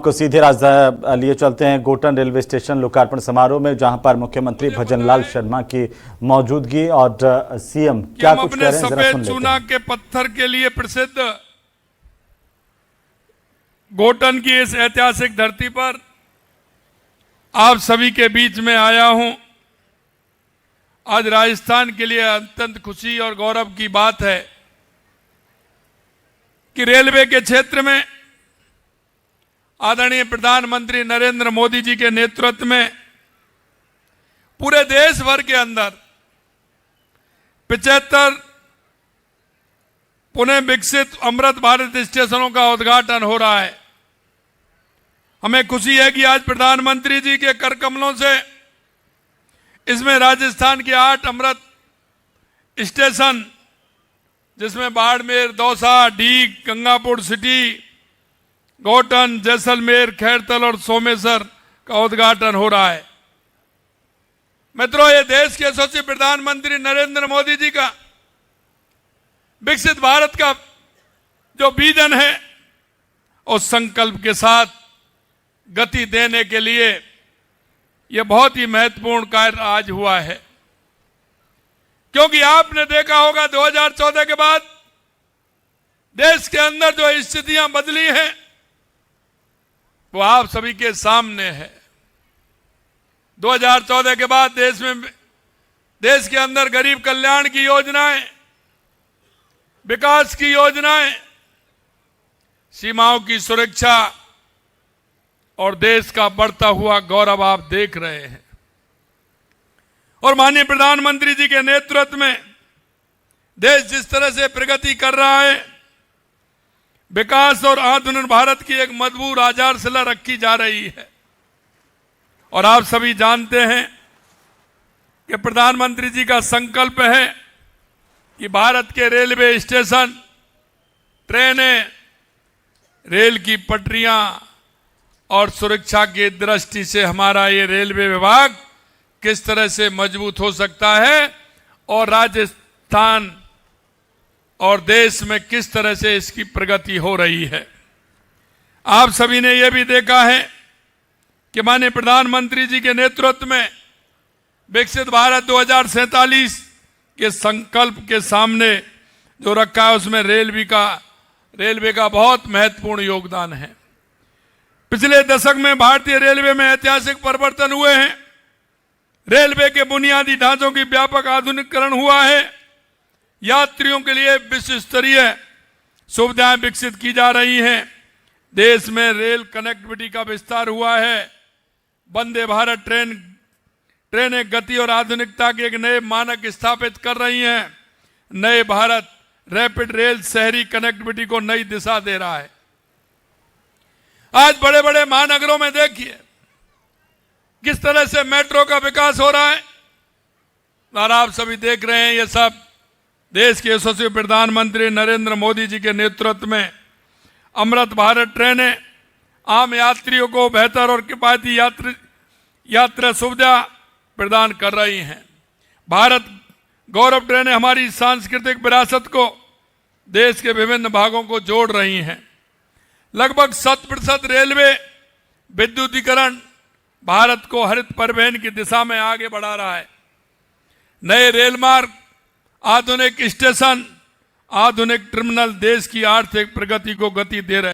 आपको सीधे लिए चलते हैं गोटन रेलवे स्टेशन लोकार्पण समारोह में, जहां पर मुख्यमंत्री भजनलाल शर्मा की मौजूदगी और सीएम क्या कुछ कह रहे हैं, जरा सुन लेते हैं। चूना के पत्थर के लिए प्रसिद्ध गोटन की इस ऐतिहासिक धरती पर आप सभी के बीच में आया हूं। आज राजस्थान के लिए अत्यंत खुशी और गौरव की बात है कि रेलवे के क्षेत्र में आदरणीय प्रधानमंत्री नरेंद्र मोदी जी के नेतृत्व में पूरे देश भर के अंदर 75 पुनः विकसित अमृत भारत स्टेशनों का उद्घाटन हो रहा है। हमें खुशी है कि आज प्रधानमंत्री जी के कर कमलों से इसमें राजस्थान के 8 अमृत स्टेशन, जिसमें बाड़मेर, दौसा, डीग, गंगापुर सिटी, गोटन, जैसलमेर, खैरतल और सोमेश्वर का उद्घाटन हो रहा है। मित्रों, ये देश के यशस्वी प्रधानमंत्री नरेंद्र मोदी जी का विकसित भारत का जो विजन है, उस संकल्प के साथ गति देने के लिए यह बहुत ही महत्वपूर्ण कार्य आज हुआ है। क्योंकि आपने देखा होगा 2014 के बाद देश के अंदर जो स्थितियां बदली हैं वो आप सभी के सामने है। 2014 के बाद देश के अंदर गरीब कल्याण की योजनाएं, विकास की योजनाएं, सीमाओं की सुरक्षा और देश का बढ़ता हुआ गौरव आप देख रहे हैं। और माननीय प्रधानमंत्री जी के नेतृत्व में देश जिस तरह से प्रगति कर रहा है, विकास और आत्मनिर्भर भारत की एक मजबूत आधारशिला रखी जा रही है। और आप सभी जानते हैं कि प्रधानमंत्री जी का संकल्प है कि भारत के रेलवे स्टेशन, ट्रेनें, रेल की पटरियां और सुरक्षा की दृष्टि से हमारा ये रेलवे विभाग किस तरह से मजबूत हो सकता है और राजस्थान और देश में किस तरह से इसकी प्रगति हो रही है। आप सभी ने यह भी देखा है कि माननीय प्रधानमंत्री जी के नेतृत्व में विकसित भारत 2047 के संकल्प के सामने जो रखा है, उसमें रेलवे का बहुत महत्वपूर्ण योगदान है। पिछले दशक में भारतीय रेलवे में ऐतिहासिक परिवर्तन हुए हैं। रेलवे के बुनियादी ढांचों की व्यापक आधुनिकीकरण हुआ है। यात्रियों के लिए विश्व स्तरीय सुविधाएं विकसित की जा रही हैं। देश में रेल कनेक्टिविटी का विस्तार हुआ है। वंदे भारत ट्रेनें गति और आधुनिकता के एक नए मानक स्थापित कर रही हैं। नए भारत रैपिड रेल शहरी कनेक्टिविटी को नई दिशा दे रहा है। आज बड़े बड़े महानगरों में देखिए किस तरह से मेट्रो का विकास हो रहा है। और आप सभी देख रहे हैं, ये सब देश के यशस्वी प्रधानमंत्री नरेंद्र मोदी जी के नेतृत्व में अमृत भारत ट्रेनें आम यात्रियों को बेहतर और किफायती यात्रा सुविधा प्रदान कर रही हैं। भारत गौरव ट्रेनें हमारी सांस्कृतिक विरासत को देश के विभिन्न भागों को जोड़ रही हैं। लगभग 100% रेलवे विद्युतीकरण भारत को हरित परिवहन की दिशा में आगे बढ़ा रहा है। नए रेल मार्ग, आधुनिक स्टेशन, आधुनिक टर्मिनल देश की आर्थिक प्रगति को गति दे रहे हैं।